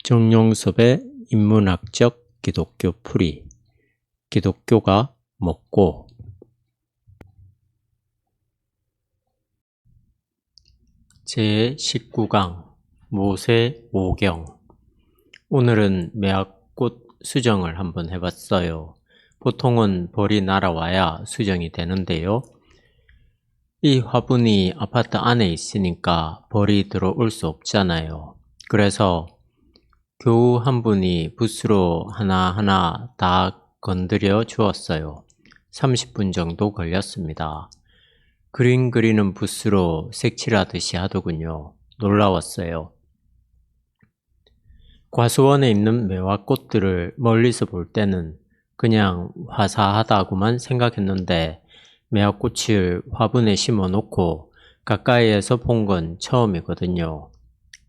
정용섭의 인문학적 기독교 풀이. 기독교가 먹고. 제19강 모세 오경. 오늘은 매화꽃 수정을 한번 해봤어요. 보통은 벌이 날아와야 수정이 되는데요. 이 화분이 아파트 안에 있으니까 벌이 들어올 수 없잖아요. 그래서 교우 한 분이 붓으로 하나하나 다 건드려 주었어요. 30분 정도 걸렸습니다. 그림 그리는 붓으로 색칠하듯이 하더군요. 놀라웠어요. 과수원에 있는 매화꽃들을 멀리서 볼 때는 그냥 화사하다고만 생각했는데 매화꽃을 화분에 심어 놓고 가까이에서 본 건 처음이거든요.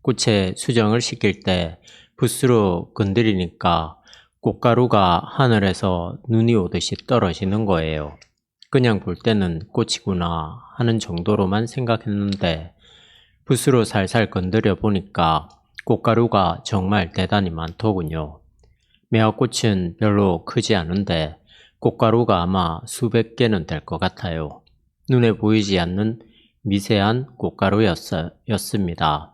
꽃에 수정을 시킬 때 붓으로 건드리니까 꽃가루가 하늘에서 눈이 오듯이 떨어지는 거예요. 그냥 볼 때는 꽃이구나 하는 정도로만 생각했는데 붓으로 살살 건드려 보니까 꽃가루가 정말 대단히 많더군요. 매화꽃은 별로 크지 않은데 꽃가루가 아마 수백 개는 될 것 같아요. 눈에 보이지 않는 미세한 꽃가루였습니다.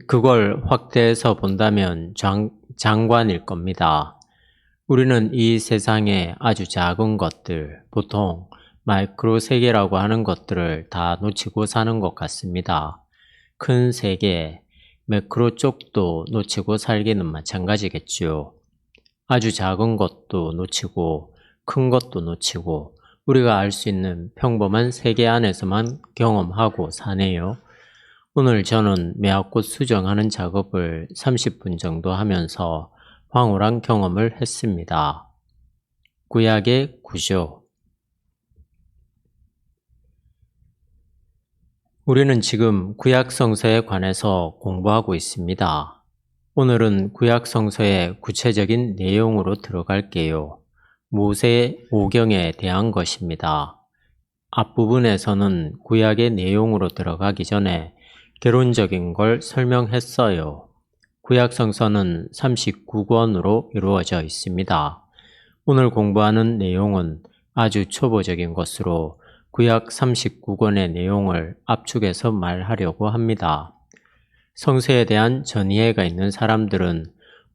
그걸 확대해서 본다면 장관일 겁니다. 우리는 이 세상에 아주 작은 것들, 보통 마이크로 세계라고 하는 것들을 다 놓치고 사는 것 같습니다. 큰 세계, 매크로 쪽도 놓치고 살기는 마찬가지겠죠. 아주 작은 것도 놓치고 큰 것도 놓치고 우리가 알 수 있는 평범한 세계 안에서만 경험하고 사네요. 오늘 저는 매화꽃 수정하는 작업을 30분 정도 하면서 황홀한 경험을 했습니다. 구약의 구조. 우리는 지금 구약 성서에 관해서 공부하고 있습니다. 오늘은 구약 성서의 구체적인 내용으로 들어갈게요. 모세 오경에 대한 것입니다. 앞부분에서는 구약의 내용으로 들어가기 전에 결론적인 걸 설명했어요. 구약 성서는 39권으로 이루어져 있습니다. 오늘 공부하는 내용은 아주 초보적인 것으로 구약 39권의 내용을 압축해서 말하려고 합니다. 성서에 대한 전이해가 있는 사람들은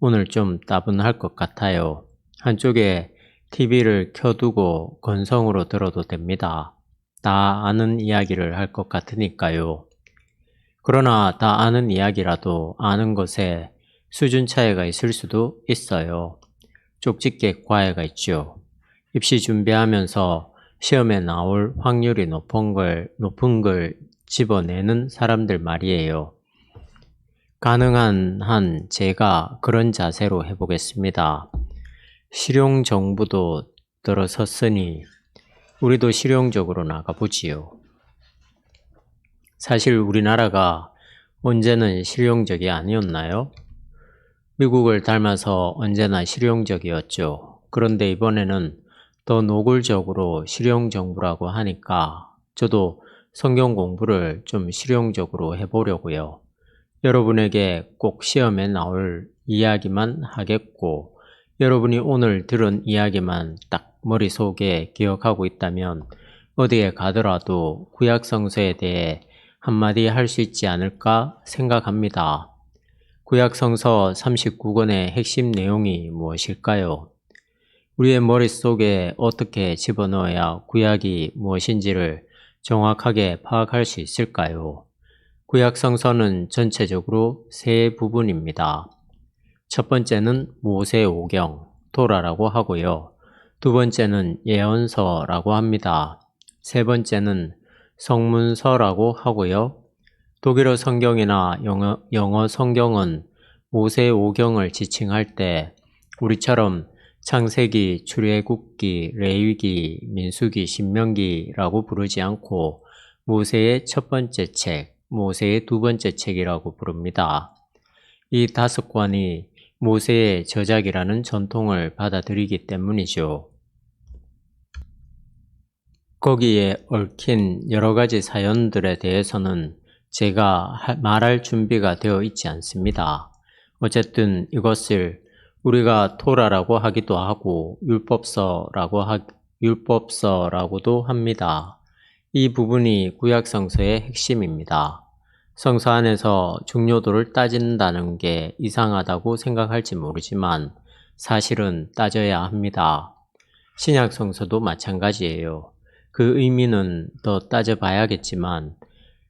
오늘 좀 따분할 것 같아요. 한쪽에 TV를 켜두고 건성으로 들어도 됩니다. 다 아는 이야기를 할 것 같으니까요. 그러나 다 아는 이야기라도 아는 것에 수준 차이가 있을 수도 있어요. 쪽집게 과외가 있죠. 입시 준비하면서 시험에 나올 확률이 높은 걸 집어내는 사람들 말이에요. 가능한 한 제가 그런 자세로 해보겠습니다. 실용정부도 들어섰으니 우리도 실용적으로 나가보지요. 사실 우리나라가 언제는 실용적이 아니었나요? 미국을 닮아서 언제나 실용적이었죠. 그런데 이번에는 더 노골적으로 실용정부라고 하니까 저도 성경 공부를 좀 실용적으로 해보려고요. 여러분에게 꼭 시험에 나올 이야기만 하겠고 여러분이 오늘 들은 이야기만 딱 머릿속에 기억하고 있다면 어디에 가더라도 구약 성서에 대해 한마디 할 수 있지 않을까 생각합니다. 구약 성서 39권의 핵심 내용이 무엇일까요? 우리의 머릿속에 어떻게 집어넣어야 구약이 무엇인지를 정확하게 파악할 수 있을까요? 구약 성서는 전체적으로 세 부분입니다. 첫 번째는 모세 오경, 토라라고 하고요. 두 번째는 예언서라고 합니다. 세 번째는 성문서라고 하고요. 독일어 성경이나 영어 성경은 모세 오경을 지칭할 때 우리처럼 창세기, 출애굽기, 레위기, 민수기, 신명기라고 부르지 않고 모세의 첫 번째 책, 모세의 두 번째 책이라고 부릅니다. 이 5권이 모세의 저작이라는 전통을 받아들이기 때문이죠. 거기에 얽힌 여러 가지 사연들에 대해서는 제가 말할 준비가 되어 있지 않습니다. 어쨌든 이것을 우리가 토라라고 하기도 하고 율법서라고도 합니다. 이 부분이 구약 성서의 핵심입니다. 성서 안에서 중요도를 따진다는 게 이상하다고 생각할지 모르지만 사실은 따져야 합니다. 신약 성서도 마찬가지예요. 그 의미는 더 따져봐야겠지만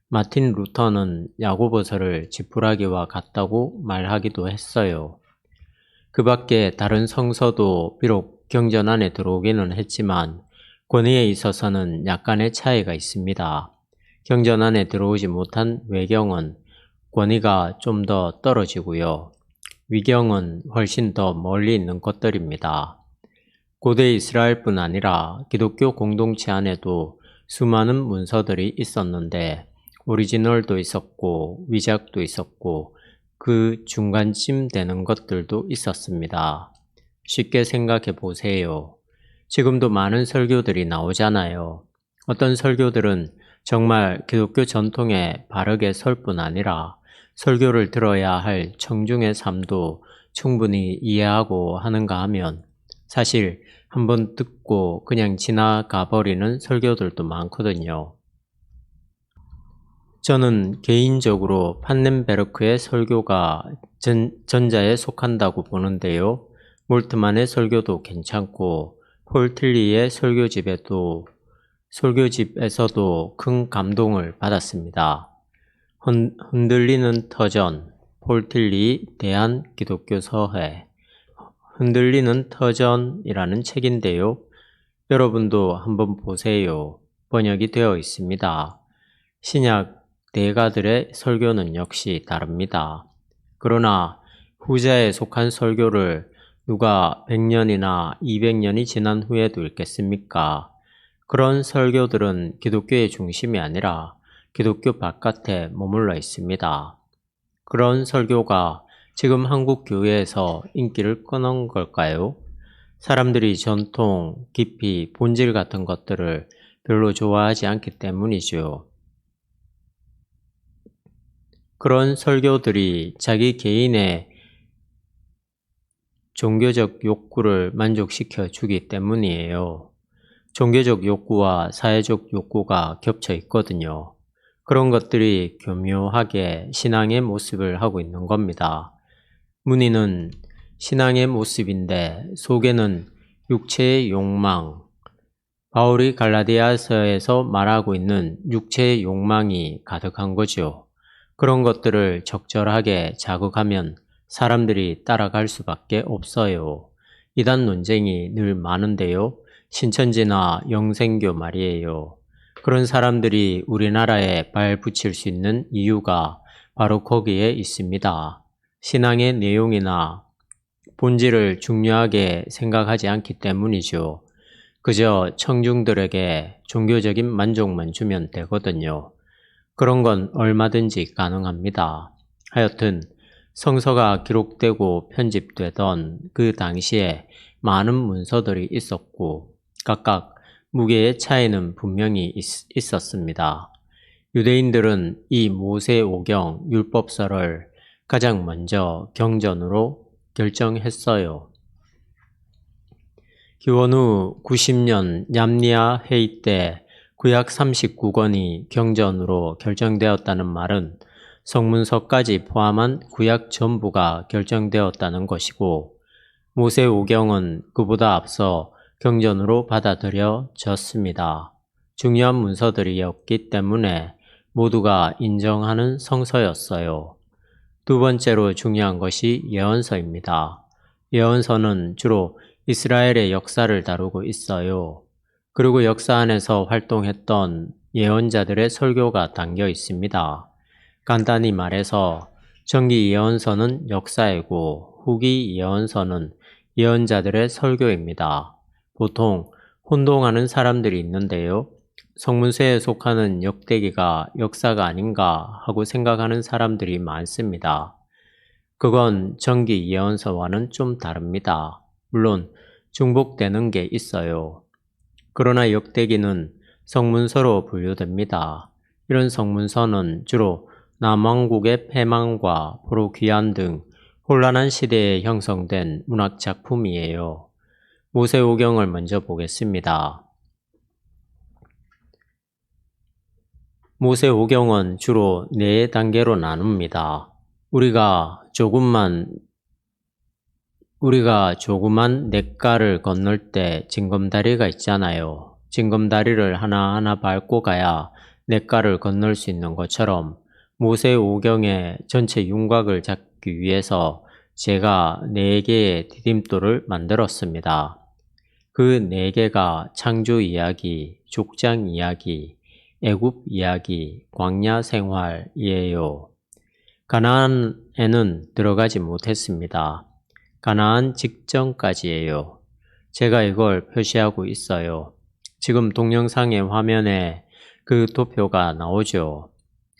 마틴 루터는 야고보서를 지푸라기와 같다고 말하기도 했어요. 그 밖에 다른 성서도 비록 경전 안에 들어오기는 했지만 권위에 있어서는 약간의 차이가 있습니다. 경전 안에 들어오지 못한 외경은 권위가 좀 더 떨어지고요. 위경은 훨씬 더 멀리 있는 것들입니다. 고대 이스라엘뿐 아니라 기독교 공동체 안에도 수많은 문서들이 있었는데 오리지널도 있었고 위작도 있었고 그 중간쯤 되는 것들도 있었습니다. 쉽게 생각해 보세요. 지금도 많은 설교들이 나오잖아요. 어떤 설교들은 정말 기독교 전통에 바르게 설 뿐 아니라 설교를 들어야 할 청중의 삶도 충분히 이해하고 하는가 하면 사실 한번 듣고 그냥 지나가 버리는 설교들도 많거든요. 저는 개인적으로 판넨베르크의 설교가 전자에 속한다고 보는데요. 몰트만의 설교도 괜찮고 폴 틸리의 설교집에서도 큰 감동을 받았습니다. 흔들리는 터전, 폴 틸리 대한기독교서회, 흔들리는 터전이라는 책인데요. 여러분도 한번 보세요. 번역이 되어 있습니다. 신약 대가들의 설교는 역시 다릅니다. 그러나 후자에 속한 설교를 누가 100년이나 200년이 지난 후에도 읽겠습니까? 그런 설교들은 기독교의 중심이 아니라 기독교 바깥에 머물러 있습니다. 그런 설교가 지금 한국 교회에서 인기를 끊은 걸까요? 사람들이 전통, 깊이, 본질 같은 것들을 별로 좋아하지 않기 때문이죠. 그런 설교들이 자기 개인의 종교적 욕구를 만족시켜 주기 때문이에요. 종교적 욕구와 사회적 욕구가 겹쳐 있거든요. 그런 것들이 교묘하게 신앙의 모습을 하고 있는 겁니다. 문의는 신앙의 모습인데 속에는 육체의 욕망, 바울이 갈라디아서에서 말하고 있는 육체의 욕망이 가득한 거죠. 그런 것들을 적절하게 자극하면 사람들이 따라갈 수밖에 없어요. 이단 논쟁이 늘 많은데요. 신천지나 영생교 말이에요. 그런 사람들이 우리나라에 발 붙일 수 있는 이유가 바로 거기에 있습니다. 신앙의 내용이나 본질을 중요하게 생각하지 않기 때문이죠. 그저 청중들에게 종교적인 만족만 주면 되거든요. 그런 건 얼마든지 가능합니다. 하여튼 성서가 기록되고 편집되던 그 당시에 많은 문서들이 있었고 각각 무게의 차이는 분명히 있었습니다. 유대인들은 이 모세오경 율법서를 가장 먼저 경전으로 결정했어요. 기원 후 90년 냠니아 회의 때 구약 39권이 경전으로 결정되었다는 말은 성문서까지 포함한 구약 전부가 결정되었다는 것이고 모세오경은 그보다 앞서 경전으로 받아들여졌습니다. 중요한 문서들이었기 때문에 모두가 인정하는 성서였어요. 두 번째로 중요한 것이 예언서입니다. 예언서는 주로 이스라엘의 역사를 다루고 있어요. 그리고 역사 안에서 활동했던 예언자들의 설교가 담겨 있습니다. 간단히 말해서 전기 예언서는 역사이고 후기 예언서는 예언자들의 설교입니다. 보통 혼동하는 사람들이 있는데요. 성문서에 속하는 역대기가 역사가 아닌가 하고 생각하는 사람들이 많습니다. 그건 전기 예언서와는 좀 다릅니다. 물론 중복되는 게 있어요. 그러나 역대기는 성문서로 분류됩니다. 이런 성문서는 주로 남왕국의 패망과 포로귀환 등 혼란한 시대에 형성된 문학 작품이에요. 모세오경을 먼저 보겠습니다. 모세오경은 주로 4단계로 나눕니다. 우리가 조그만 냇가를 건널 때 징검다리가 있잖아요. 징검다리를 하나하나 밟고 가야 냇가를 건널 수 있는 것처럼 모세오경의 전체 윤곽을 잡기 위해서 제가 4개의 디딤돌을 만들었습니다. 그 4개가 창조 이야기, 족장 이야기, 애굽 이야기, 광야 생활이에요. 가나안에는 들어가지 못했습니다. 가나안 직전까지예요. 제가 이걸 표시하고 있어요. 지금 동영상의 화면에 그 도표가 나오죠.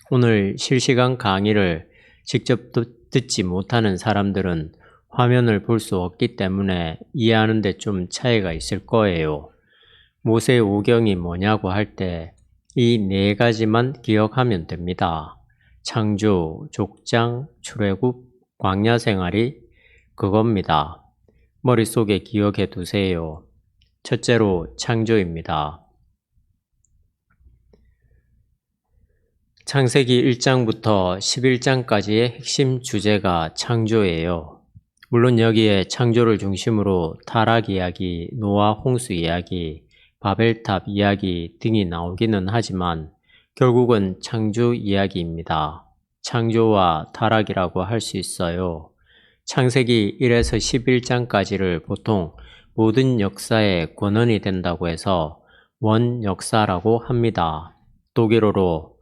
오늘 실시간 강의를 직접 듣지 못하는 사람들은 화면을 볼 수 없기 때문에 이해하는 데 좀 차이가 있을 거예요. 모세오경이 뭐냐고 할 때 이 4가지만 기억하면 됩니다. 창조, 족장, 출애굽, 광야 생활이 그겁니다. 머릿속에 기억해 두세요. 첫째로 창조입니다. 창세기 1장부터 11장까지의 핵심 주제가 창조예요. 물론 여기에 창조를 중심으로 타락 이야기, 노아 홍수 이야기, 바벨탑 이야기 등이 나오기는 하지만 결국은 창조 이야기입니다. 창조와 타락이라고 할 수 있어요. 창세기 1에서 11장까지를 보통 모든 역사의 권원이 된다고 해서 원역사라고 합니다. 독일어로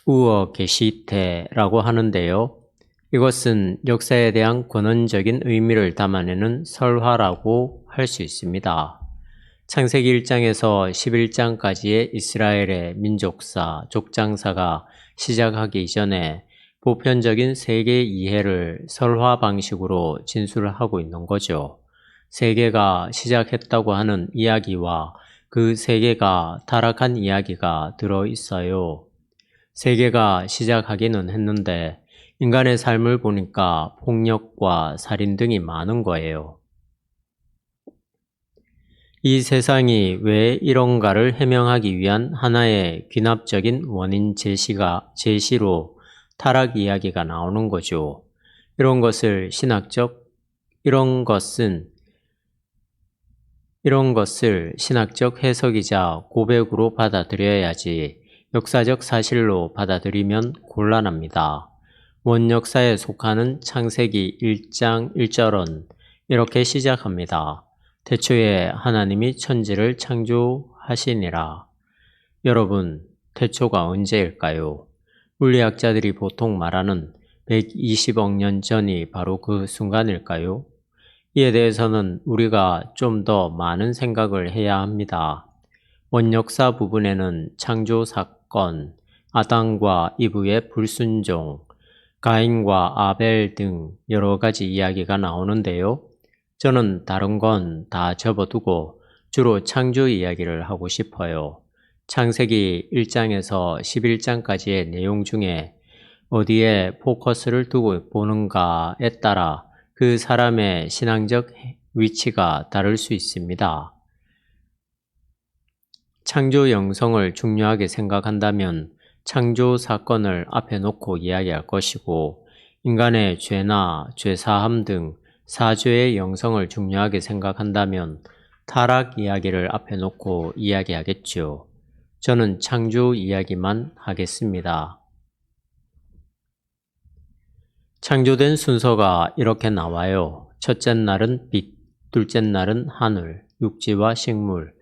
우어게시테라고 하는데요. 이것은 역사에 대한 권원적인 의미를 담아내는 설화라고 할 수 있습니다. 창세기 1장에서 11장까지의 이스라엘의 민족사, 족장사가 시작하기 이전에 보편적인 세계 이해를 설화 방식으로 진술을 하고 있는 거죠. 세계가 시작했다고 하는 이야기와 그 세계가 타락한 이야기가 들어있어요. 세계가 시작하기는 했는데 인간의 삶을 보니까 폭력과 살인 등이 많은 거예요. 이 세상이 왜 이런가를 해명하기 위한 하나의 귀납적인 원인 제시로 타락 이야기가 나오는 거죠. 이런 것을 신학적 해석이자 고백으로 받아들여야지 역사적 사실로 받아들이면 곤란합니다. 원역사에 속하는 창세기 1장 1절은 이렇게 시작합니다. 태초에 하나님이 천지를 창조하시니라. 여러분, 태초가 언제일까요? 물리학자들이 보통 말하는 120억 년 전이 바로 그 순간일까요? 이에 대해서는 우리가 좀 더 많은 생각을 해야 합니다. 원역사 부분에는 창조 사건, 아담과 이브의 불순종, 가인과 아벨 등 여러 가지 이야기가 나오는데요. 저는 다른 건 다 접어두고 주로 창조 이야기를 하고 싶어요. 창세기 1장에서 11장까지의 내용 중에 어디에 포커스를 두고 보는가에 따라 그 사람의 신앙적 위치가 다를 수 있습니다. 창조 영성을 중요하게 생각한다면 창조 사건을 앞에 놓고 이야기할 것이고 인간의 죄나 죄사함 등 사죄의 영성을 중요하게 생각한다면 타락 이야기를 앞에 놓고 이야기하겠죠. 저는 창조 이야기만 하겠습니다. 창조된 순서가 이렇게 나와요. 첫째 날은 빛, 둘째 날은 하늘, 육지와 식물,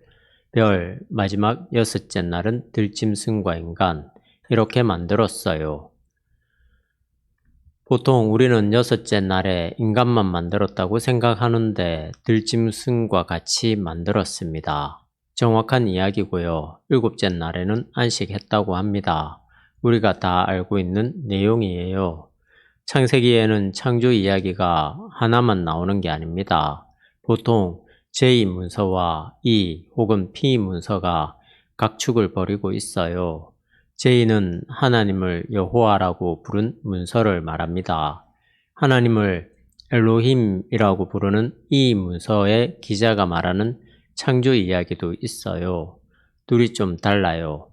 별, 마지막 6째 날은 들짐승과 인간, 이렇게 만들었어요. 보통 우리는 6째 날에 인간만 만들었다고 생각하는데 들짐승과 같이 만들었습니다. 정확한 이야기고요. 7째 날에는 안식했다고 합니다. 우리가 다 알고 있는 내용이에요. 창세기에는 창조 이야기가 하나만 나오는 게 아닙니다. 보통 제2문서와 E 혹은 P 문서가 각축을 벌이고 있어요. 제2는 하나님을 여호와라고 부른 문서를 말합니다. 하나님을 엘로힘이라고 부르는 이 문서의 기자가 말하는 창조 이야기도 있어요. 둘이 좀 달라요.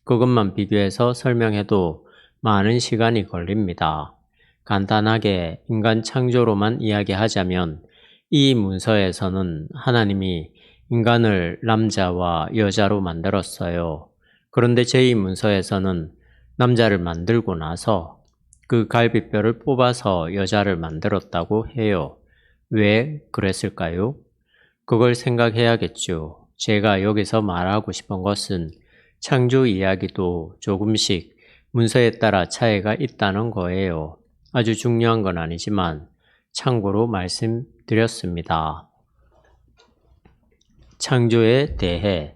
그것만 비교해서 설명해도 많은 시간이 걸립니다. 간단하게 인간 창조로만 이야기하자면 이 문서에서는 하나님이 인간을 남자와 여자로 만들었어요. 그런데 제2 문서에서는 남자를 만들고 나서 그 갈비뼈를 뽑아서 여자를 만들었다고 해요. 왜 그랬을까요? 그걸 생각해야겠죠. 제가 여기서 말하고 싶은 것은 창조 이야기도 조금씩 문서에 따라 차이가 있다는 거예요. 아주 중요한 건 아니지만 참고로 말씀드렸습니다. 창조에 대해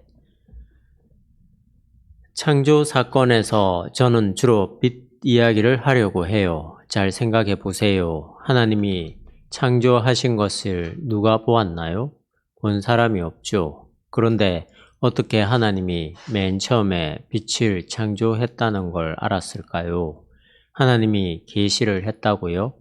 창조 사건에서 저는 주로 빛 이야기를 하려고 해요. 잘 생각해 보세요. 하나님이 창조하신 것을 누가 보았나요? 본 사람이 없죠. 그런데 어떻게 하나님이 맨 처음에 빛을 창조했다는 걸 알았을까요? 하나님이 계시를 했다고요?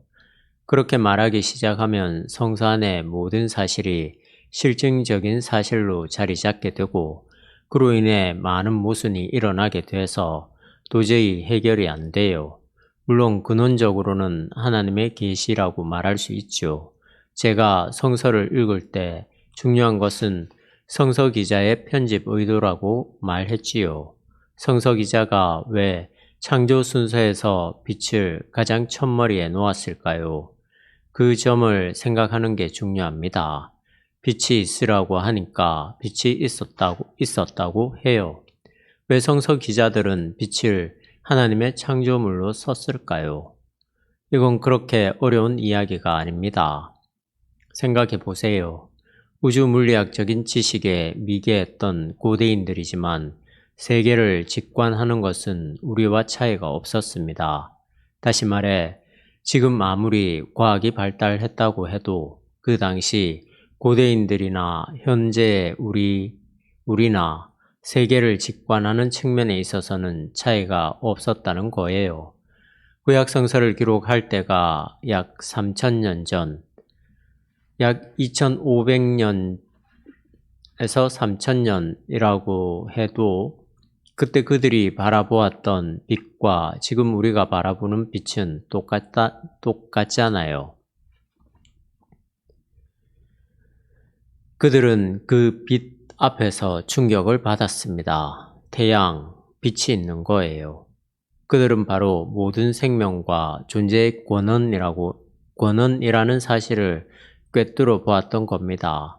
그렇게 말하기 시작하면 성서 안의 모든 사실이 실증적인 사실로 자리 잡게 되고 그로 인해 많은 모순이 일어나게 돼서 도저히 해결이 안 돼요. 물론 근원적으로는 하나님의 계시라고 말할 수 있죠. 제가 성서를 읽을 때 중요한 것은 성서 기자의 편집 의도라고 말했지요. 성서 기자가 왜 창조 순서에서 빛을 가장 첫머리에 놓았을까요? 그 점을 생각하는 게 중요합니다. 빛이 있으라고 하니까 빛이 있었다고 해요. 왜 성서 기자들은 빛을 하나님의 창조물로 썼을까요? 이건 그렇게 어려운 이야기가 아닙니다. 생각해 보세요. 우주 물리학적인 지식에 미개했던 고대인들이지만 세계를 직관하는 것은 우리와 차이가 없었습니다. 다시 말해 지금 아무리 과학이 발달했다고 해도 그 당시 고대인들이나 현재의 우리나 세계를 직관하는 측면에 있어서는 차이가 없었다는 거예요. 구약 성서를 기록할 때가 약 3,000년 전, 약 2,500년에서 3,000년이라고 해도 그때 그들이 바라보았던 빛과 지금 우리가 바라보는 빛은 똑같잖아요. 그들은 그 빛 앞에서 충격을 받았습니다. 태양, 빛이 있는 거예요. 그들은 바로 모든 생명과 존재의 권한이라는 사실을 꿰뚫어 보았던 겁니다.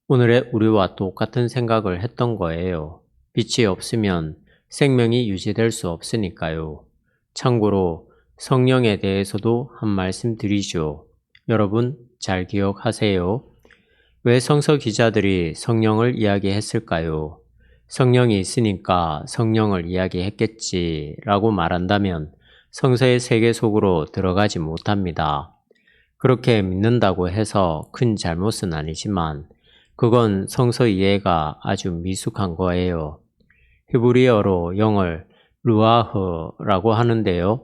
오늘의 우리와 똑같은 생각을 했던 거예요. 빛이 없으면 생명이 유지될 수 없으니까요. 참고로 성령에 대해서도 한 말씀 드리죠. 여러분 잘 기억하세요. 왜 성서 기자들이 성령을 이야기했을까요? 성령이 있으니까 성령을 이야기했겠지라고 말한다면 성서의 세계 속으로 들어가지 못합니다. 그렇게 믿는다고 해서 큰 잘못은 아니지만 그건 성서 이해가 아주 미숙한 거예요. 히브리어로 영을 루아흐라고 하는데요.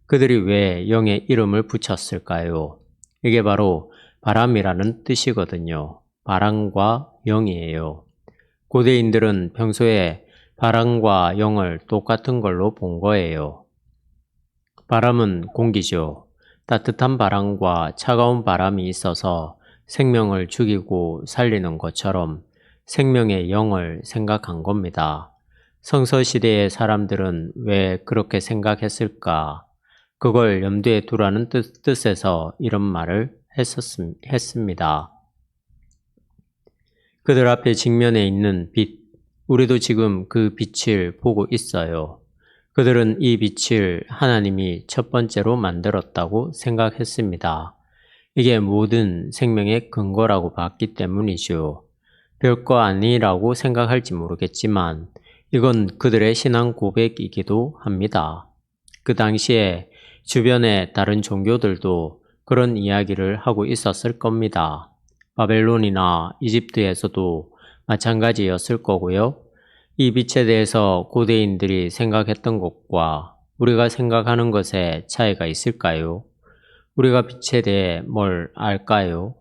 그들이 왜 영의 이름을 붙였을까요? 이게 바로 바람이라는 뜻이거든요. 바람과 영이에요. 고대인들은 평소에 바람과 영을 똑같은 걸로 본 거예요. 바람은 공기죠. 따뜻한 바람과 차가운 바람이 있어서 생명을 죽이고 살리는 것처럼 생명의 영을 생각한 겁니다. 성서시대의 사람들은 왜 그렇게 생각했을까? 그걸 염두에 두라는 뜻에서 이런 말을 했습니다. 그들 앞에 직면해 있는 빛, 우리도 지금 그 빛을 보고 있어요. 그들은 이 빛을 하나님이 첫 번째로 만들었다고 생각했습니다. 이게 모든 생명의 근거라고 봤기 때문이죠. 별거 아니라고 생각할지 모르겠지만 이건 그들의 신앙 고백이기도 합니다. 그 당시에 주변의 다른 종교들도 그런 이야기를 하고 있었을 겁니다. 바벨론이나 이집트에서도 마찬가지였을 거고요. 이 빛에 대해서 고대인들이 생각했던 것과 우리가 생각하는 것에 차이가 있을까요? 우리가 빛에 대해 뭘 알까요?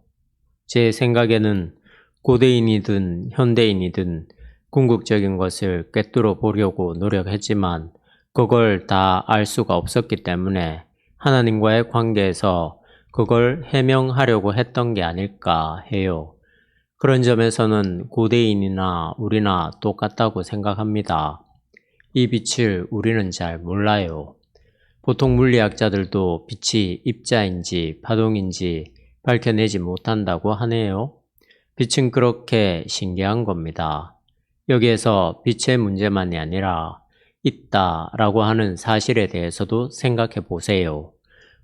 제 생각에는 고대인이든 현대인이든 궁극적인 것을 꿰뚫어 보려고 노력했지만 그걸 다 알 수가 없었기 때문에 하나님과의 관계에서 그걸 해명하려고 했던 게 아닐까 해요. 그런 점에서는 고대인이나 우리나 똑같다고 생각합니다. 이 빛을 우리는 잘 몰라요. 보통 물리학자들도 빛이 입자인지 파동인지 밝혀내지 못한다고 하네요. 빛은 그렇게 신기한 겁니다. 여기에서 빛의 문제만이 아니라 있다라고 하는 사실에 대해서도 생각해 보세요.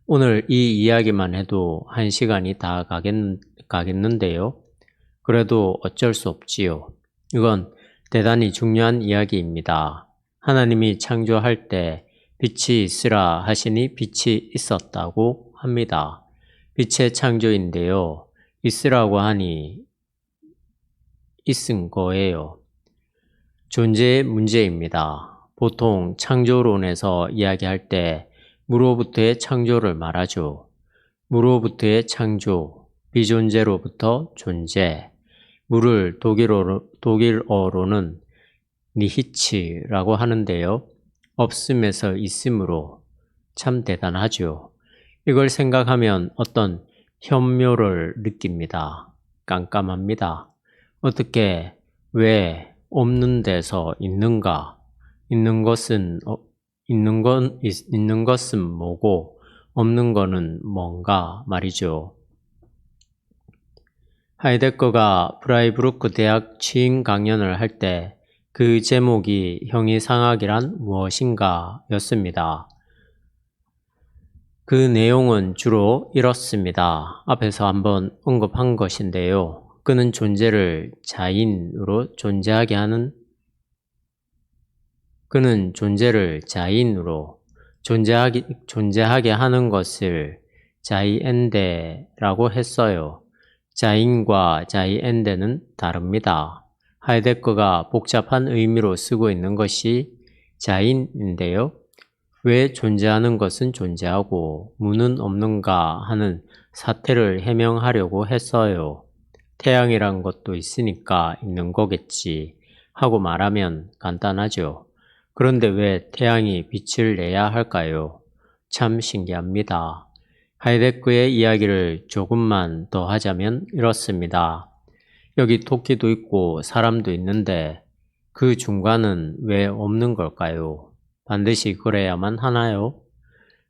오늘 이 이야기만 해도 1시간이 다 가겠는데요. 그래도 어쩔 수 없지요. 이건 대단히 중요한 이야기입니다. 하나님이 창조할 때 빛이 있으라 하시니 빛이 있었다고 합니다. 빛의 창조인데요. 있으라고 하니 있은 거예요. 존재의 문제입니다. 보통 창조론에서 이야기할 때 무로부터의 창조를 말하죠. 무로부터의 창조, 비존재로부터 존재. 무를 독일어로는 니히츠라고 하는데요. 없음에서 있음으로 참 대단하죠. 이걸 생각하면 어떤 현묘를 느낍니다. 깜깜합니다. 어떻게, 왜 없는 데서 있는가? 있는 것은 뭐고 없는 거는 뭔가 말이죠. 하이데거가 프라이부르크 대학 취임 강연을 할 때 그 제목이 형이상학이란 무엇인가 였습니다. 그 내용은 주로 이렇습니다. 앞에서 한번 언급한 것인데요. 그는 존재를 자인으로 존재하게 하는 것을 자이엔데라고 했어요. 자인과 자이엔데는 다릅니다. 하이데거가 복잡한 의미로 쓰고 있는 것이 자인인데요. 왜 존재하는 것은 존재하고 무는 없는가 하는 사태를 해명하려고 했어요. 태양이란 것도 있으니까 있는 거겠지 하고 말하면 간단하죠. 그런데 왜 태양이 빛을 내야 할까요? 참 신기합니다. 하이데거의 이야기를 조금만 더 하자면 이렇습니다. 여기 토끼도 있고 사람도 있는데 그 중간은 왜 없는 걸까요? 반드시 그래야만 하나요?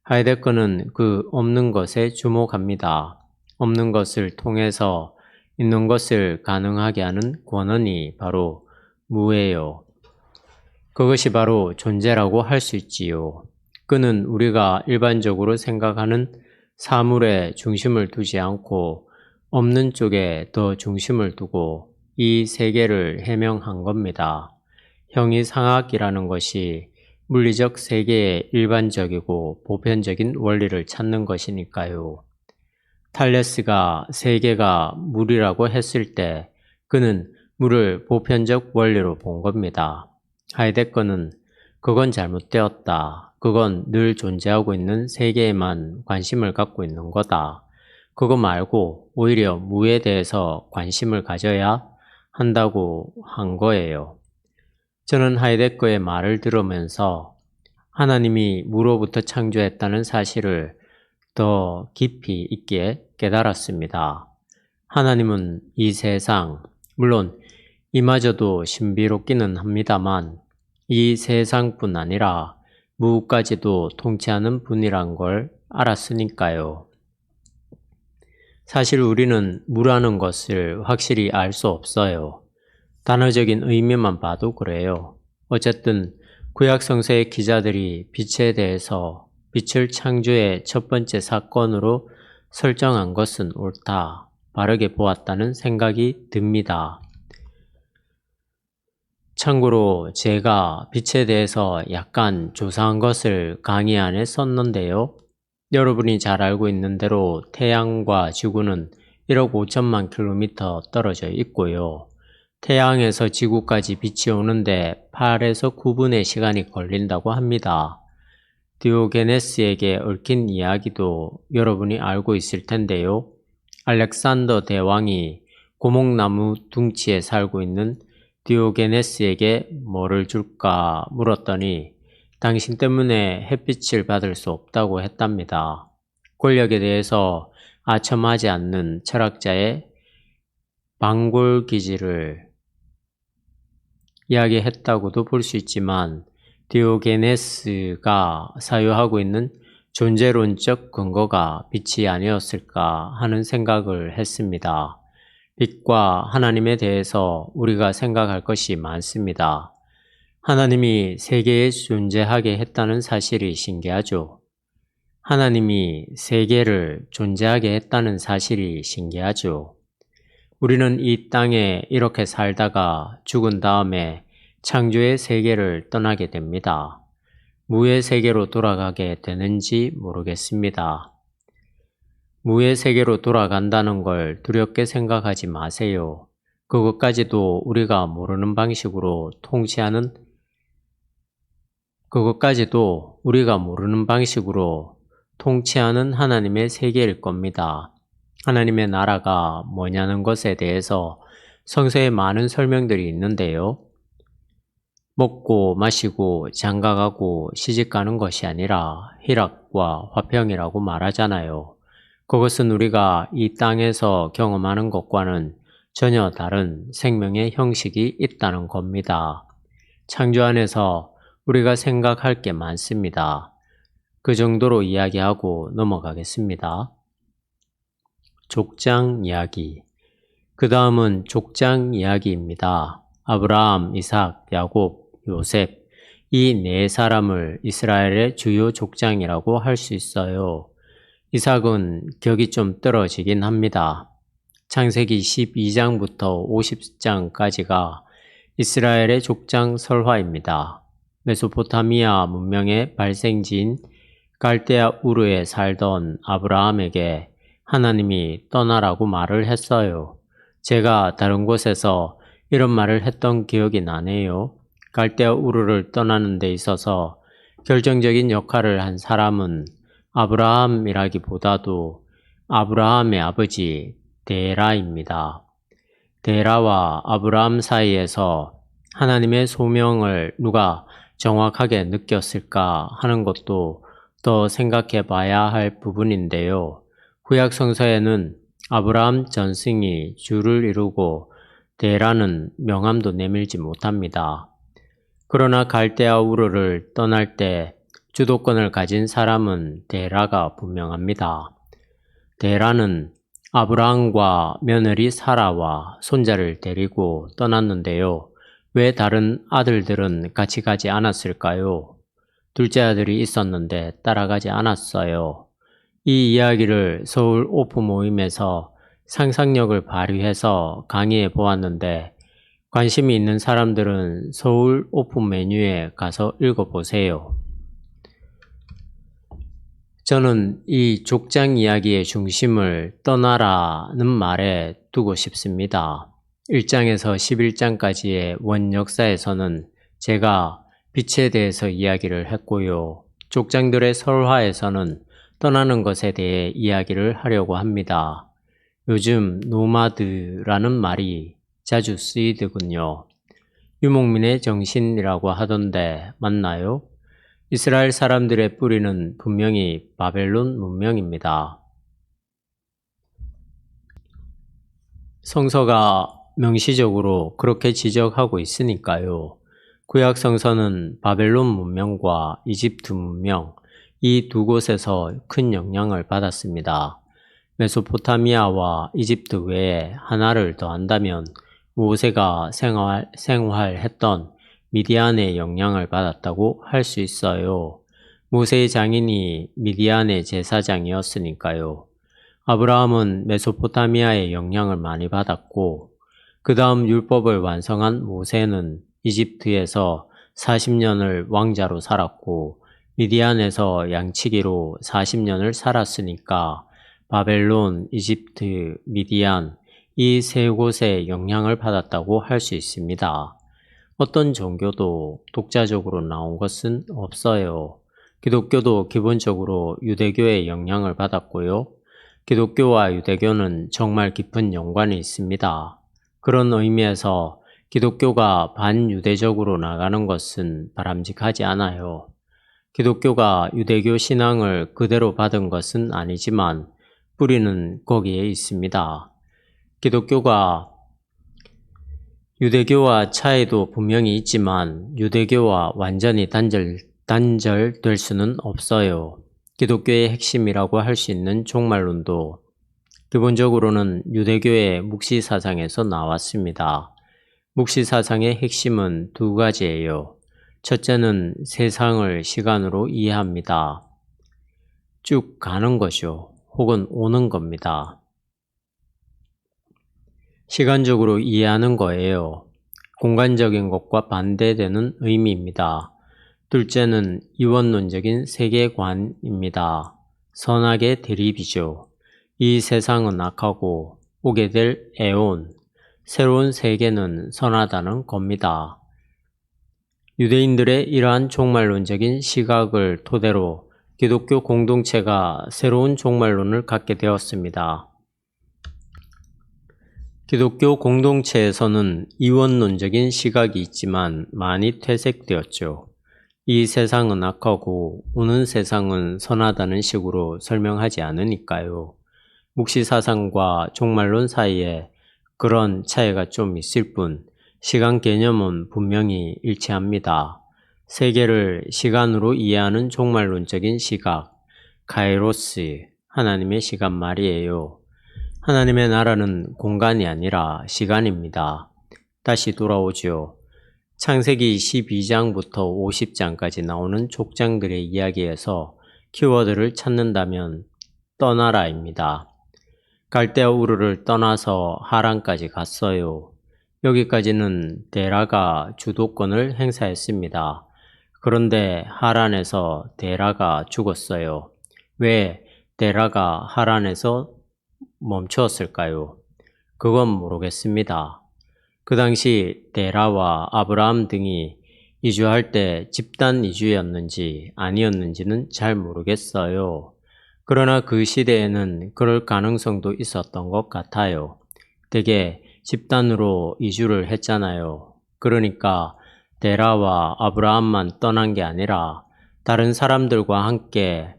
하이데거는 그 없는 것에 주목합니다. 없는 것을 통해서 있는 것을 가능하게 하는 권한이 바로 무예요. 그것이 바로 존재라고 할 수 있지요. 그는 우리가 일반적으로 생각하는 사물에 중심을 두지 않고 없는 쪽에 더 중심을 두고 이 세계를 해명한 겁니다. 형이상학이라는 것이 물리적 세계의 일반적이고 보편적인 원리를 찾는 것이니까요. 탈레스가 세계가 물이라고 했을 때 그는 물을 보편적 원리로 본 겁니다. 하이데거는 그건 잘못되었다. 그건 늘 존재하고 있는 세계에만 관심을 갖고 있는 거다. 그거 말고 오히려 무에 대해서 관심을 가져야 한다고 한 거예요. 저는 하이데거의 말을 들으면서 하나님이 무로부터 창조했다는 사실을 더 깊이 있게 깨달았습니다. 하나님은 이 세상, 물론 이마저도 신비롭기는 합니다만 이 세상뿐 아니라 무까지도 통치하는 분이란 걸 알았으니까요. 사실 우리는 무라는 것을 확실히 알 수 없어요. 단어적인 의미만 봐도 그래요. 어쨌든 구약 성서의 기자들이 빛에 대해서 빛을 창조의 첫 번째 사건으로 설정한 것은 옳다, 바르게 보았다는 생각이 듭니다. 참고로 제가 빛에 대해서 약간 조사한 것을 강의 안에 썼는데요. 여러분이 잘 알고 있는 대로 태양과 지구는 1억 5천만 킬로미터 떨어져 있고요. 태양에서 지구까지 빛이 오는데 8에서 9분의 시간이 걸린다고 합니다. 디오게네스에게 얽힌 이야기도 여러분이 알고 있을 텐데요. 알렉산더 대왕이 고목나무 둥치에 살고 있는 디오게네스에게 뭐를 줄까 물었더니 당신 때문에 햇빛을 받을 수 없다고 했답니다. 권력에 대해서 아첨하지 않는 철학자의 방골기질을 이야기했다고도 볼 수 있지만 디오게네스가 사유하고 있는 존재론적 근거가 빛이 아니었을까 하는 생각을 했습니다. 빛과 하나님에 대해서 우리가 생각할 것이 많습니다. 하나님이 세계에 존재하게 했다는 사실이 신기하죠. 하나님이 세계를 존재하게 했다는 사실이 신기하죠. 우리는 이 땅에 이렇게 살다가 죽은 다음에 창조의 세계를 떠나게 됩니다. 무의 세계로 돌아가게 되는지 모르겠습니다. 무의 세계로 돌아간다는 걸 두렵게 생각하지 마세요. 그것까지도 우리가 모르는 방식으로 통치하는 하나님의 세계일 겁니다. 하나님의 나라가 뭐냐는 것에 대해서 성서에 많은 설명들이 있는데요. 먹고 마시고 장가가고 시집가는 것이 아니라 희락과 화평이라고 말하잖아요. 그것은 우리가 이 땅에서 경험하는 것과는 전혀 다른 생명의 형식이 있다는 겁니다. 창조 안에서 우리가 생각할 게 많습니다. 그 정도로 이야기하고 넘어가겠습니다. 족장 이야기. 그 다음은 족장 이야기입니다. 아브라함, 이삭, 야곱, 요셉, 이 네 사람을 이스라엘의 주요 족장이라고 할 수 있어요. 이삭은 격이 좀 떨어지긴 합니다. 창세기 12장부터 50장까지가 이스라엘의 족장 설화입니다. 메소포타미아 문명의 발생지인 갈대아 우르에 살던 아브라함에게 하나님이 떠나라고 말을 했어요. 제가 다른 곳에서 이런 말을 했던 기억이 나네요. 갈대아 우르를 떠나는 데 있어서 결정적인 역할을 한 사람은 아브라함이라기보다도 아브라함의 아버지 데라입니다. 데라와 아브라함 사이에서 하나님의 소명을 누가 정확하게 느꼈을까 하는 것도 더 생각해 봐야 할 부분인데요. 구약 성서에는 아브라함 전승이 주를 이루고 데라는 명함도 내밀지 못합니다. 그러나 갈대아 우르를 떠날 때 주도권을 가진 사람은 데라가 분명합니다. 데라는 아브라함과 며느리 사라와 손자를 데리고 떠났는데요. 왜 다른 아들들은 같이 가지 않았을까요? 둘째 아들이 있었는데 따라가지 않았어요. 이 이야기를 서울 오프 모임에서 상상력을 발휘해서 강의해 보았는데 관심이 있는 사람들은 서울 오프 메뉴에 가서 읽어보세요. 저는 이 족장 이야기의 중심을 떠나라는 말에 두고 싶습니다. 1장에서 11장까지의 원 역사에서는 제가 빛에 대해서 이야기를 했고요. 족장들의 설화에서는 떠나는 것에 대해 이야기를 하려고 합니다. 요즘 노마드라는 말이 자주 쓰이더군요. 유목민의 정신이라고 하던데 맞나요? 이스라엘 사람들의 뿌리는 분명히 바벨론 문명입니다. 성서가 명시적으로 그렇게 지적하고 있으니까요. 구약 성서는 바벨론 문명과 이집트 문명, 이 두 곳에서 큰 영향을 받았습니다. 메소포타미아와 이집트 외에 하나를 더한다면 모세가 생활했던 미디안의 영향을 받았다고 할 수 있어요. 모세의 장인이 미디안의 제사장이었으니까요. 아브라함은 메소포타미아의 영향을 많이 받았고 그 다음 율법을 완성한 모세는 이집트에서 40년을 왕자로 살았고 미디안에서 양치기로 40년을 살았으니까 바벨론, 이집트, 미디안 이 세 곳에 영향을 받았다고 할 수 있습니다. 어떤 종교도 독자적으로 나온 것은 없어요. 기독교도 기본적으로 유대교의 영향을 받았고요. 기독교와 유대교는 정말 깊은 연관이 있습니다. 그런 의미에서 기독교가 반유대적으로 나가는 것은 바람직하지 않아요. 기독교가 유대교 신앙을 그대로 받은 것은 아니지만 뿌리는 거기에 있습니다. 기독교가 유대교와 차이도 분명히 있지만 유대교와 완전히 단절될 수는 없어요. 기독교의 핵심이라고 할 수 있는 종말론도 기본적으로는 유대교의 묵시사상에서 나왔습니다. 묵시사상의 핵심은 두 가지예요. 첫째는 세상을 시간으로 이해합니다. 쭉 가는 것이요. 혹은 오는 겁니다. 시간적으로 이해하는 거예요. 공간적인 것과 반대되는 의미입니다. 둘째는 이원론적인 세계관입니다. 선악의 대립이죠. 이 세상은 악하고 오게 될 에온, 새로운 세계는 선하다는 겁니다. 유대인들의 이러한 종말론적인 시각을 토대로 기독교 공동체가 새로운 종말론을 갖게 되었습니다. 기독교 공동체에서는 이원론적인 시각이 있지만 많이 퇴색되었죠. 이 세상은 악하고 오는 세상은 선하다는 식으로 설명하지 않으니까요. 묵시사상과 종말론 사이에 그런 차이가 좀 있을 뿐 시간 개념은 분명히 일치합니다. 세계를 시간으로 이해하는 종말론적인 시각, 카이로스, 하나님의 시간 말이에요. 하나님의 나라는 공간이 아니라 시간입니다. 다시 돌아오지요. 창세기 12장부터 50장까지 나오는 족장들의 이야기에서 키워드를 찾는다면 떠나라입니다. 갈대아 우르를 떠나서 하란까지 갔어요. 여기까지는 데라가 주도권을 행사했습니다. 그런데 하란에서 데라가 죽었어요. 왜 데라가 하란에서 멈추었을까요? 그건 모르겠습니다. 그 당시 데라와 아브라함 등이 이주할 때 집단 이주였는지 아니었는지는 잘 모르겠어요. 그러나 그 시대에는 그럴 가능성도 있었던 것 같아요. 대개 집단으로 이주를 했잖아요. 그러니까 데라와 아브라함만 떠난 게 아니라 다른 사람들과 함께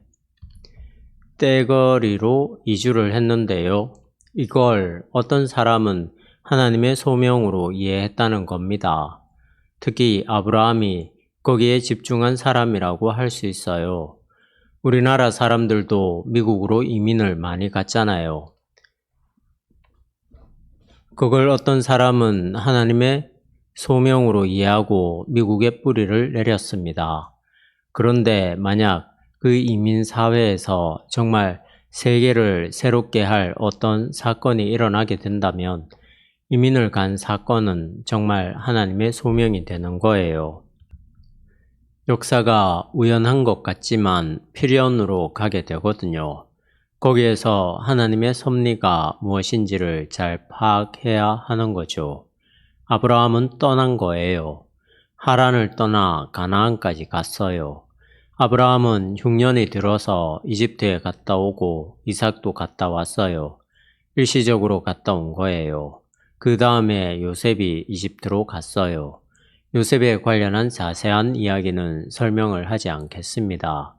떼거리로 이주를 했는데요. 이걸 어떤 사람은 하나님의 소명으로 이해했다는 겁니다. 특히 아브라함이 거기에 집중한 사람이라고 할 수 있어요. 우리나라 사람들도 미국으로 이민을 많이 갔잖아요. 그걸 어떤 사람은 하나님의 소명으로 이해하고 미국에 뿌리를 내렸습니다. 그런데 만약 그 이민 사회에서 정말 세계를 새롭게 할 어떤 사건이 일어나게 된다면 이민을 간 사건은 정말 하나님의 소명이 되는 거예요. 역사가 우연한 것 같지만 필연으로 가게 되거든요. 거기에서 하나님의 섭리가 무엇인지를 잘 파악해야 하는 거죠. 아브라함은 떠난 거예요. 하란을 떠나 가나안까지 갔어요. 아브라함은 흉년이 들어서 이집트에 갔다 오고 이삭도 갔다 왔어요. 일시적으로 갔다 온 거예요. 그 다음에 요셉이 이집트로 갔어요. 요셉에 관련한 자세한 이야기는 설명을 하지 않겠습니다.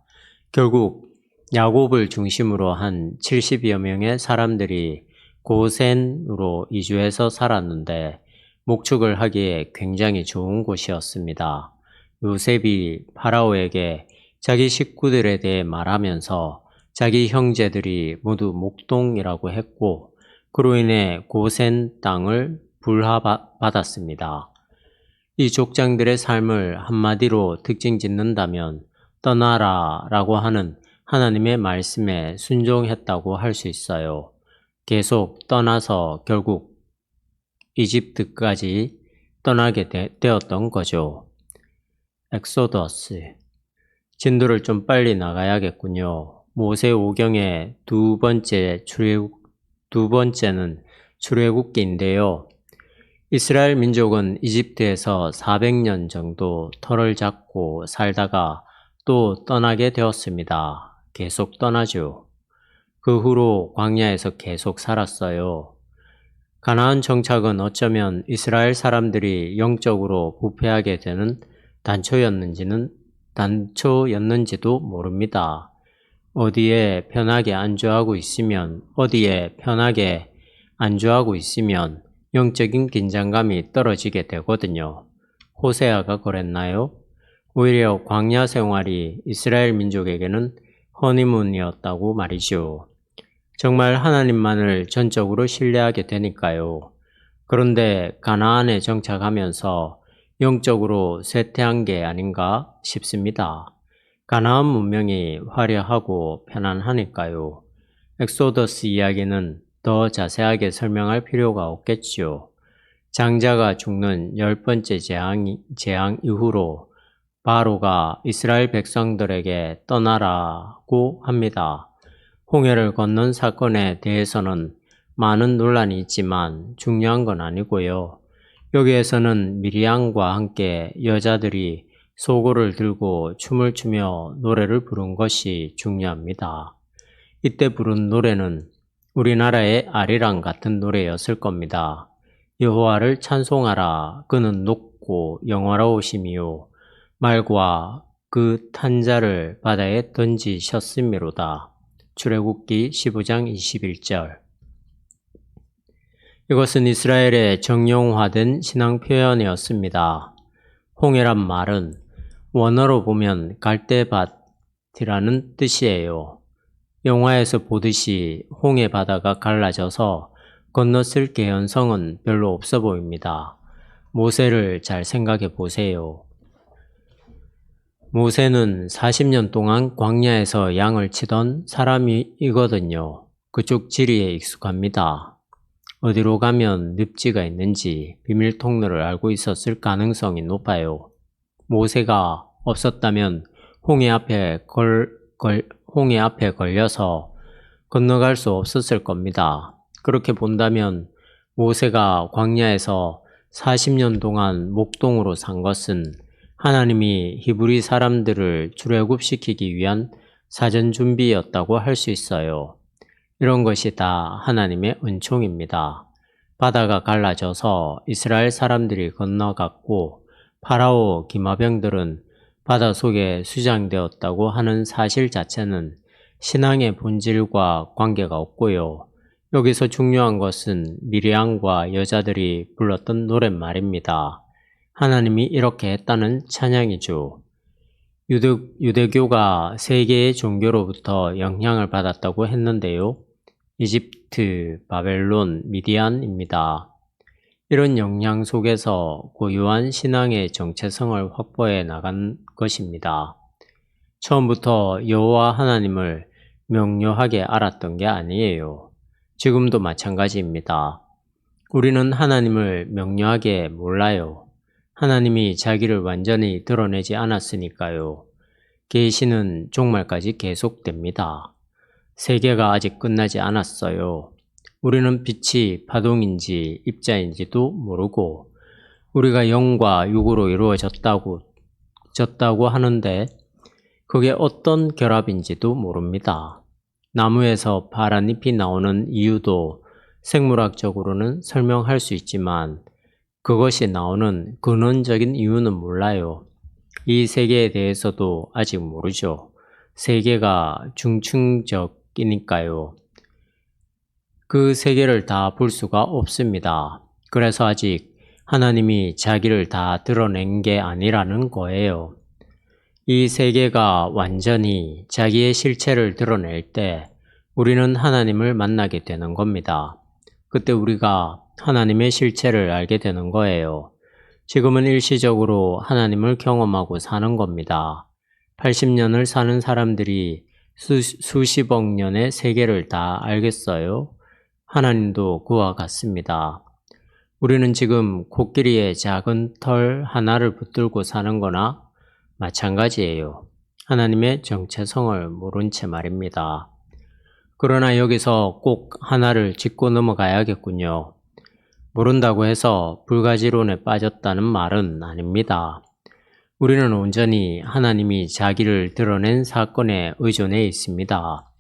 결국 야곱을 중심으로 한 70여 명의 사람들이 고센으로 이주해서 살았는데 목축을 하기에 굉장히 좋은 곳이었습니다. 요셉이 파라오에게 자기 식구들에 대해 말하면서 자기 형제들이 모두 목동이라고 했고 그로 인해 고센 땅을 불화받았습니다. 이 족장들의 삶을 한마디로 특징 짓는다면 떠나라 라고 하는 하나님의 말씀에 순종했다고 할 수 있어요. 계속 떠나서 결국 이집트까지 떠나게 되었던 거죠. 엑소더스. 진도를 좀 빨리 나가야겠군요. 모세오경의 두 번째는 출애굽기인데요. 이스라엘 민족은 이집트에서 400년 정도 터를 잡고 살다가 또 떠나게 되었습니다. 계속 떠나죠. 그 후로 광야에서 계속 살았어요. 가나안 정착은 어쩌면 이스라엘 사람들이 영적으로 부패하게 되는 단초였는지도 모릅니다. 어디에 편하게 안주하고 있으면 영적인 긴장감이 떨어지게 되거든요. 호세아가 그랬나요? 오히려 광야 생활이 이스라엘 민족에게는 허니문이었다고 말이죠. 정말 하나님만을 전적으로 신뢰하게 되니까요. 그런데 가나안에 정착하면서 영적으로 쇠퇴한 게 아닌가 싶습니다. 가나안 문명이 화려하고 편안하니까요. 엑소더스 이야기는 더 자세하게 설명할 필요가 없겠지요. 장자가 죽는 10번째 재앙 이후로 바로가 이스라엘 백성들에게 떠나라고 합니다. 홍해를 건넌 사건에 대해서는 많은 논란이 있지만 중요한 건 아니고요. 여기에서는 미리암과 함께 여자들이 소고를 들고 춤을 추며 노래를 부른 것이 중요합니다. 이때 부른 노래는 우리나라의 아리랑 같은 노래였을 겁니다. 여호와를 찬송하라. 그는 높고 영화로우심이요. 말과 그 탄자를 바다에 던지셨음이로다. 출애굽기 15장 21절. 이것은 이스라엘의 정형화된 신앙 표현이었습니다. 홍해란 말은 원어로 보면 갈대밭이라는 뜻이에요. 영화에서 보듯이 홍해 바다가 갈라져서 건넜을 개연성은 별로 없어 보입니다. 모세를 잘 생각해 보세요. 모세는 40년 동안 광야에서 양을 치던 사람이거든요. 그쪽 지리에 익숙합니다. 어디로 가면 늪지가 있는지 비밀 통로를 알고 있었을 가능성이 높아요. 모세가 없었다면 홍해 앞에 걸려서 건너갈 수 없었을 겁니다. 그렇게 본다면 모세가 광야에서 40년 동안 목동으로 산 것은 하나님이 히브리 사람들을 출애굽시키기 위한 사전 준비였다고 할 수 있어요. 이런 것이 다 하나님의 은총입니다. 바다가 갈라져서 이스라엘 사람들이 건너갔고 파라오 기마병들은 바다 속에 수장되었다고 하는 사실 자체는 신앙의 본질과 관계가 없고요. 여기서 중요한 것은 미리암과 여자들이 불렀던 노랫말입니다. 하나님이 이렇게 했다는 찬양이죠. 유대교가 세계의 종교로부터 영향을 받았다고 했는데요. 이집트, 바벨론, 미디안입니다. 이런 영향 속에서 고유한 신앙의 정체성을 확보해 나간 것입니다. 처음부터 여호와 하나님을 명료하게 알았던 게 아니에요. 지금도 마찬가지입니다. 우리는 하나님을 명료하게 몰라요. 하나님이 자기를 완전히 드러내지 않았으니까요. 계시는 종말까지 계속됩니다. 세계가 아직 끝나지 않았어요. 우리는 빛이 파동인지 입자인지도 모르고 우리가 영과 육으로 이루어졌다고 하는데 그게 어떤 결합인지도 모릅니다. 나무에서 파란 잎이 나오는 이유도 생물학적으로는 설명할 수 있지만 그것이 나오는 근원적인 이유는 몰라요. 이 세계에 대해서도 아직 모르죠. 세계가 중층적이니까요. 그 세계를 다 볼 수가 없습니다. 그래서 아직 하나님이 자기를 다 드러낸 게 아니라는 거예요. 이 세계가 완전히 자기의 실체를 드러낼 때 우리는 하나님을 만나게 되는 겁니다. 그때 우리가 하나님의 실체를 알게 되는 거예요. 지금은 일시적으로 하나님을 경험하고 사는 겁니다. 80년을 사는 사람들이 수십억 년의 세계를 다 알겠어요? 하나님도 그와 같습니다. 우리는 지금 코끼리의 작은 털 하나를 붙들고 사는 거나 마찬가지예요. 하나님의 정체성을 모른 채 말입니다. 그러나 여기서 꼭 하나를 짚고 넘어가야겠군요. 모른다고 해서 불가지론에 빠졌다는 말은 아닙니다. 우리는 온전히 하나님이 자기를 드러낸 사건에 의존해 있습니다.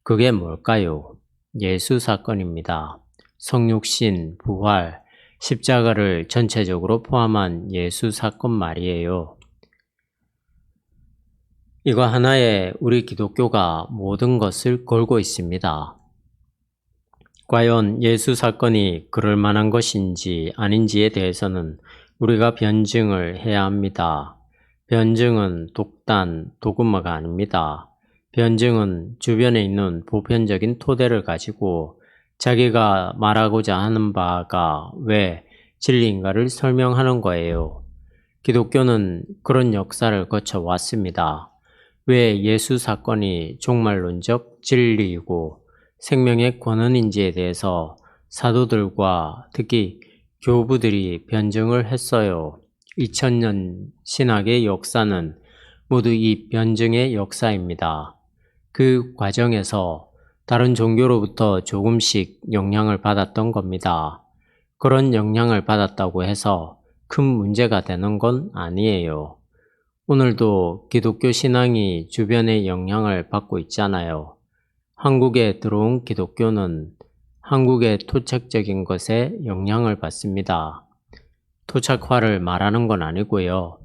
그게 뭘까요? 예수 사건입니다. 성육신, 부활, 십자가를 전체적으로 포함한 예수 사건 말이에요. 이거 하나에 우리 기독교가 모든 것을 걸고 있습니다. 과연 예수 사건이 그럴 만한 것인지 아닌지에 대해서는 우리가 변증을 해야 합니다. 변증은 독단, 도그마가 아닙니다. 변증은 주변에 있는 보편적인 토대를 가지고 자기가 말하고자 하는 바가 왜 진리인가를 설명하는 거예요. 기독교는 그런 역사를 거쳐왔습니다. 왜 예수 사건이 종말론적 진리이고 생명의 권한인지에 대해서 사도들과 특히 교부들이 변증을 했어요. 2000년 신학의 역사는 모두 이 변증의 역사입니다. 그 과정에서 다른 종교로부터 조금씩 영향을 받았던 겁니다. 그런 영향을 받았다고 해서 큰 문제가 되는 건 아니에요. 오늘도 기독교 신앙이 주변의 영향을 받고 있잖아요. 한국에 들어온 기독교는 한국의 토착적인 것에 영향을 받습니다. 토착화를 말하는 건 아니고요.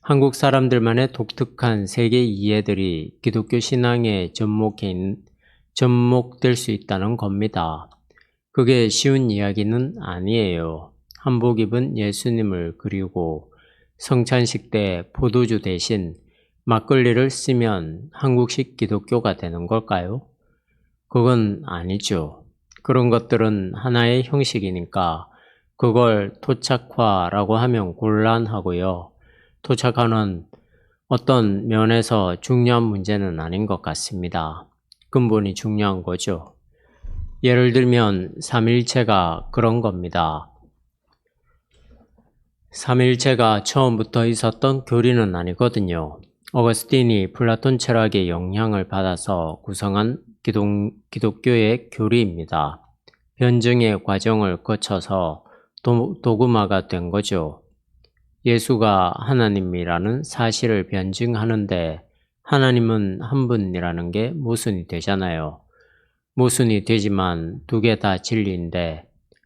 한국 사람들만의 독특한 세계 이해들이 기독교 신앙에 접목될 수 있다는 겁니다. 그게 쉬운 이야기는 아니에요. 한복 입은 예수님을 그리고 성찬식 때 포도주 대신 막걸리를 쓰면 한국식 기독교가 되는 걸까요? 그건 아니죠. 그런 것들은 하나의 형식이니까 그걸 토착화라고 하면 곤란하고요. 토착화는 어떤 면에서 중요한 문제는 아닌 것 같습니다. 근본이 중요한 거죠. 예를 들면 삼일체가 그런 겁니다. 삼일체가 처음부터 있었던 교리는 아니거든요. 어거스틴이 플라톤 철학의 영향을 받아서 구성한 기독교의 교리입니다. 변증의 과정을 거쳐서 도그마가 된 거죠. 예수가 하나님이라는 사실을 변증하는데 하나님은 한 분이라는 게 모순이 되잖아요. 모순이 되지만 두 개 다 진리인데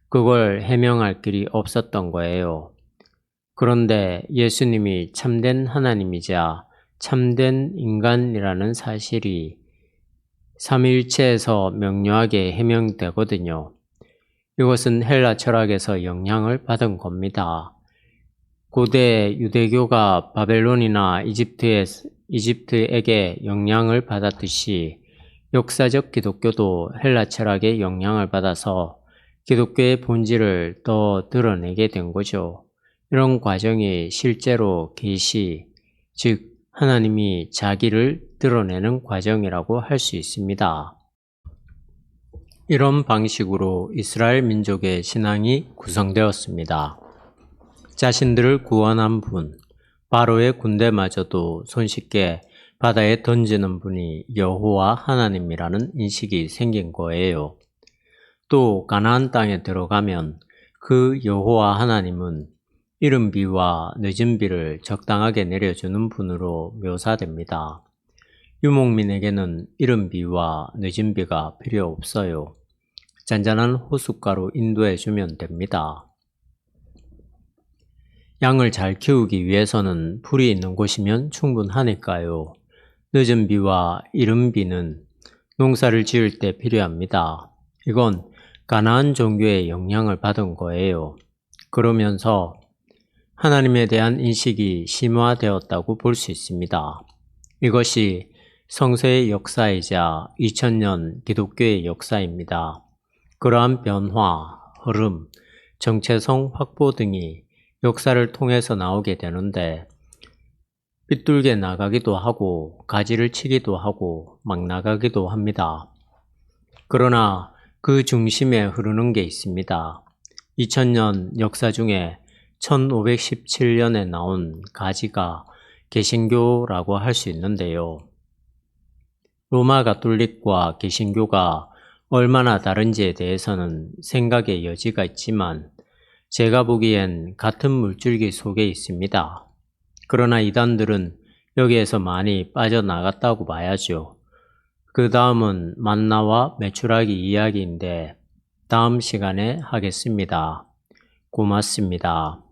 그걸 해명할 길이 없었던 거예요. 그런데 예수님이 참된 하나님이자 참된 인간이라는 사실이 삼위일체에서 명료하게 해명되거든요. 이것은 헬라 철학에서 영향을 받은 겁니다. 고대 유대교가 바벨론이나 이집트에게 영향을 받았듯이 역사적 기독교도 헬라 철학의 영향을 받아서 기독교의 본질을 더 드러내게 된 거죠. 이런 과정이 실제로 계시, 즉 하나님이 자기를 드러내는 과정이라고 할 수 있습니다. 이런 방식으로 이스라엘 민족의 신앙이 구성되었습니다. 자신들을 구원한 분, 바로의 군대마저도 손쉽게 바다에 던지는 분이 여호와 하나님이라는 인식이 생긴 거예요. 또 가나안 땅에 들어가면 그 여호와 하나님은 이른 비와 늦은 비를 적당하게 내려주는 분으로 묘사됩니다. 유목민에게는 이른 비와 늦은 비가 필요 없어요. 잔잔한 호숫가로 인도해 주면 됩니다. 양을 잘 키우기 위해서는 풀이 있는 곳이면 충분하니까요. 늦은 비와 이른 비는 농사를 지을 때 필요합니다. 이건 가나안 종교의 영향을 받은 거예요. 그러면서 하나님에 대한 인식이 심화되었다고 볼 수 있습니다. 이것이 성서의 역사이자 2000년 기독교의 역사입니다. 그러한 변화, 흐름, 정체성 확보 등이 역사를 통해서 나오게 되는데 삐뚤게 나가기도 하고 가지를 치기도 하고 막 나가기도 합니다. 그러나 그 중심에 흐르는 게 있습니다. 2000년 역사 중에 1517년에 나온 가지가 개신교라고 할 수 있는데요. 로마 가톨릭과 개신교가 얼마나 다른지에 대해서는 생각의 여지가 있지만 제가 보기엔 같은 물줄기 속에 있습니다. 그러나 이단들은 여기에서 많이 빠져나갔다고 봐야죠. 그 다음은 만나와 메추라기 이야기인데 다음 시간에 하겠습니다. 고맙습니다.